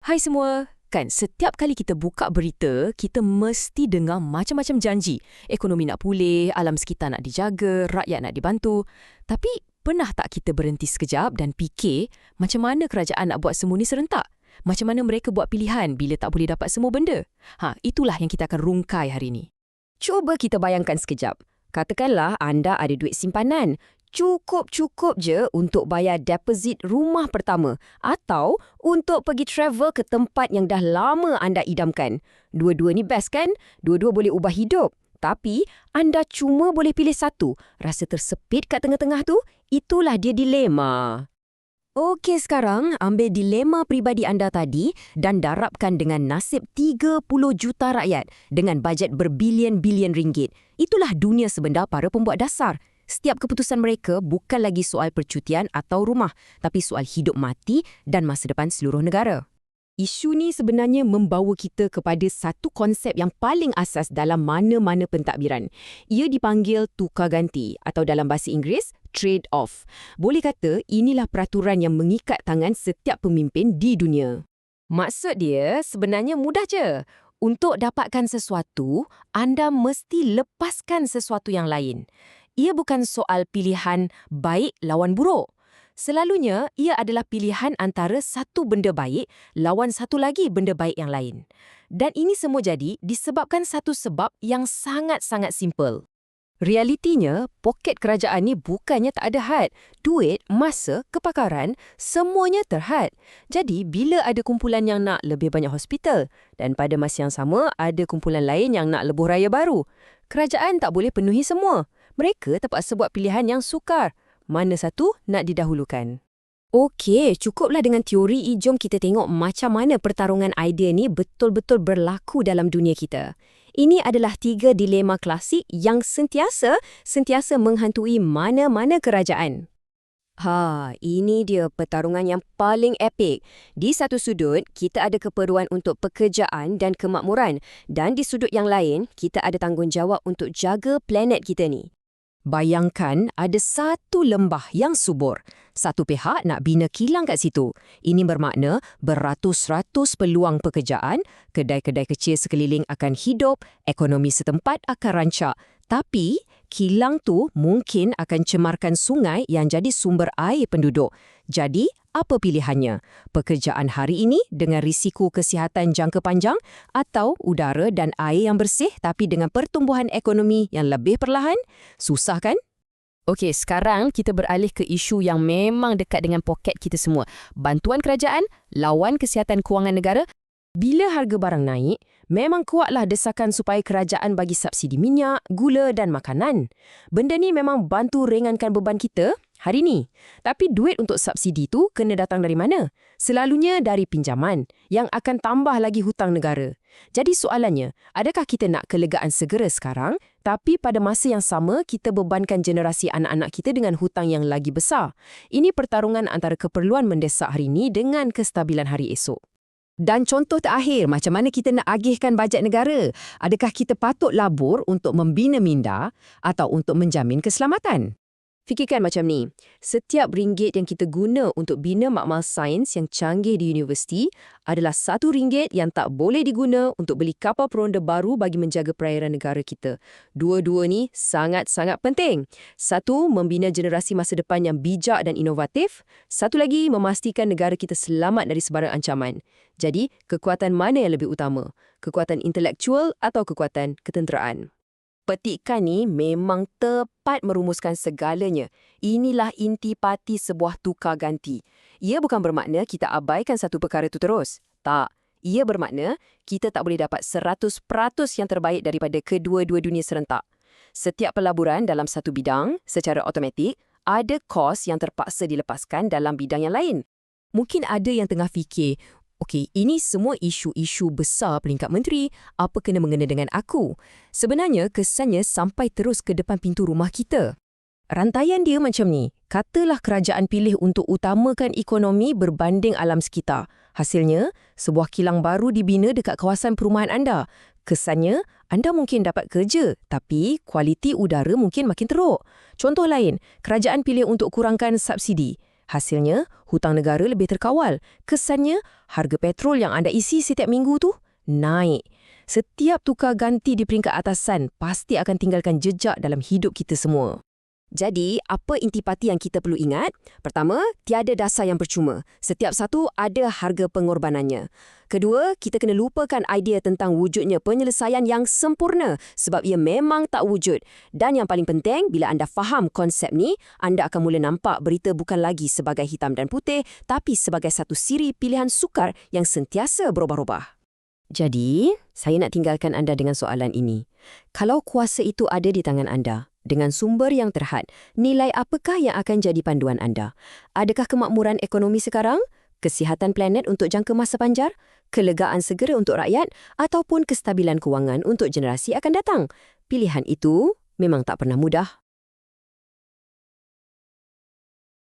Hai semua, kan setiap kali kita buka berita, kita mesti dengar macam-macam janji. Ekonomi nak pulih, alam sekitar nak dijaga, rakyat nak dibantu. Tapi pernah tak kita berhenti sekejap dan fikir macam mana kerajaan nak buat semua ni serentak? Macam mana mereka buat pilihan bila tak boleh dapat semua benda? Itulah yang kita akan rungkai hari ini. Cuba kita bayangkan sekejap. Katakanlah anda ada duit simpanan. Cukup-cukup je untuk bayar deposit rumah pertama atau untuk pergi travel ke tempat yang dah lama anda idamkan. Dua-dua ni best kan? Dua-dua boleh ubah hidup. Tapi anda cuma boleh pilih satu. Rasa tersepit kat tengah-tengah tu, itulah dia dilema. Okey, sekarang ambil dilema peribadi anda tadi dan darabkan dengan nasib 30 juta rakyat dengan bajet berbilion-bilion ringgit. Itulah dunia sebenar para pembuat dasar. Setiap keputusan mereka bukan lagi soal percutian atau rumah, tapi soal hidup mati dan masa depan seluruh negara. Isu ni sebenarnya membawa kita kepada satu konsep yang paling asas dalam mana-mana pentadbiran. Ia dipanggil tukar ganti atau dalam bahasa Inggeris, trade-off. Boleh kata inilah peraturan yang mengikat tangan setiap pemimpin di dunia. Maksud dia sebenarnya mudah je. Untuk dapatkan sesuatu, anda mesti lepaskan sesuatu yang lain. Ia bukan soal pilihan baik lawan buruk. Selalunya, ia adalah pilihan antara satu benda baik lawan satu lagi benda baik yang lain. Dan ini semua jadi disebabkan satu sebab yang sangat-sangat simple. Realitinya, poket kerajaan ni bukannya tak ada had. Duit, masa, kepakaran, semuanya terhad. Jadi, bila ada kumpulan yang nak lebih banyak hospital dan pada masa yang sama ada kumpulan lain yang nak lebuh raya baru, kerajaan tak boleh penuhi semua. Mereka terpaksa buat pilihan yang sukar. Mana satu nak didahulukan? Okey, cukuplah dengan teori. Jom kita tengok macam mana pertarungan idea ni betul-betul berlaku dalam dunia kita. Ini adalah 3 dilema klasik yang sentiasa menghantui mana-mana kerajaan. Ini dia pertarungan yang paling epik. Di satu sudut, kita ada keperluan untuk pekerjaan dan kemakmuran. Dan di sudut yang lain, kita ada tanggungjawab untuk jaga planet kita ni. Bayangkan ada satu lembah yang subur. Satu pihak nak bina kilang kat situ. Ini bermakna beratus-ratus peluang pekerjaan, kedai-kedai kecil sekeliling akan hidup, ekonomi setempat akan rancak. Tapi, kilang tu mungkin akan cemarkan sungai yang jadi sumber air penduduk. Jadi, apa pilihannya? Pekerjaan hari ini dengan risiko kesihatan jangka panjang atau udara dan air yang bersih tapi dengan pertumbuhan ekonomi yang lebih perlahan? Susah kan? Okey, sekarang kita beralih ke isu yang memang dekat dengan poket kita semua. Bantuan kerajaan lawan kesihatan kewangan negara. Bila harga barang naik, memang kuatlah desakan supaya kerajaan bagi subsidi minyak, gula dan makanan. Benda ni memang bantu ringankan beban kita hari ni. Tapi duit untuk subsidi tu kena datang dari mana? Selalunya dari pinjaman yang akan tambah lagi hutang negara. Jadi soalannya, adakah kita nak kelegaan segera sekarang, tapi pada masa yang sama kita bebankan generasi anak-anak kita dengan hutang yang lagi besar? Ini pertarungan antara keperluan mendesak hari ni dengan kestabilan hari esok. Dan contoh terakhir, macam mana kita nak agihkan bajet negara? Adakah kita patut labur untuk membina minda atau untuk menjamin keselamatan? Fikirkan macam ni, setiap ringgit yang kita guna untuk bina makmal sains yang canggih di universiti adalah RM1 yang tak boleh diguna untuk beli kapal peronda baru bagi menjaga perairan negara kita. Dua-dua ni sangat-sangat penting. Satu, membina generasi masa depan yang bijak dan inovatif. Satu lagi, memastikan negara kita selamat dari sebarang ancaman. Jadi, kekuatan mana yang lebih utama? Kekuatan intelektual atau kekuatan ketenteraan? Petikan ni memang tepat merumuskan segalanya. Inilah intipati sebuah tukar ganti. Ia bukan bermakna kita abaikan satu perkara itu terus. Tak. Ia bermakna kita tak boleh dapat 100% yang terbaik daripada kedua-dua dunia serentak. Setiap pelaburan dalam satu bidang, secara automatik, ada kos yang terpaksa dilepaskan dalam bidang yang lain. Mungkin ada yang tengah fikir, okey, ini semua isu-isu besar peringkat menteri, apa kena mengena dengan aku? Sebenarnya, kesannya sampai terus ke depan pintu rumah kita. Rantaian dia macam ni. Katalah kerajaan pilih untuk utamakan ekonomi berbanding alam sekitar. Hasilnya, sebuah kilang baru dibina dekat kawasan perumahan anda. Kesannya, anda mungkin dapat kerja, tapi kualiti udara mungkin makin teruk. Contoh lain, kerajaan pilih untuk kurangkan subsidi. Hasilnya, hutang negara lebih terkawal. Kesannya, harga petrol yang anda isi setiap minggu tu naik. Setiap tukar ganti di peringkat atasan pasti akan tinggalkan jejak dalam hidup kita semua. Jadi, apa intipati yang kita perlu ingat? Pertama, tiada dasar yang percuma. Setiap satu ada harga pengorbanannya. Kedua, kita kena lupakan idea tentang wujudnya penyelesaian yang sempurna sebab ia memang tak wujud. Dan yang paling penting, bila anda faham konsep ni, anda akan mula nampak berita bukan lagi sebagai hitam dan putih, tapi sebagai satu siri pilihan sukar yang sentiasa berubah-ubah. Jadi, saya nak tinggalkan anda dengan soalan ini. Kalau kuasa itu ada di tangan anda, dengan sumber yang terhad, nilai apakah yang akan jadi panduan anda? Adakah kemakmuran ekonomi sekarang, kesihatan planet untuk jangka masa panjang, kelegaan segera untuk rakyat, ataupun kestabilan kewangan untuk generasi akan datang? Pilihan itu memang tak pernah mudah.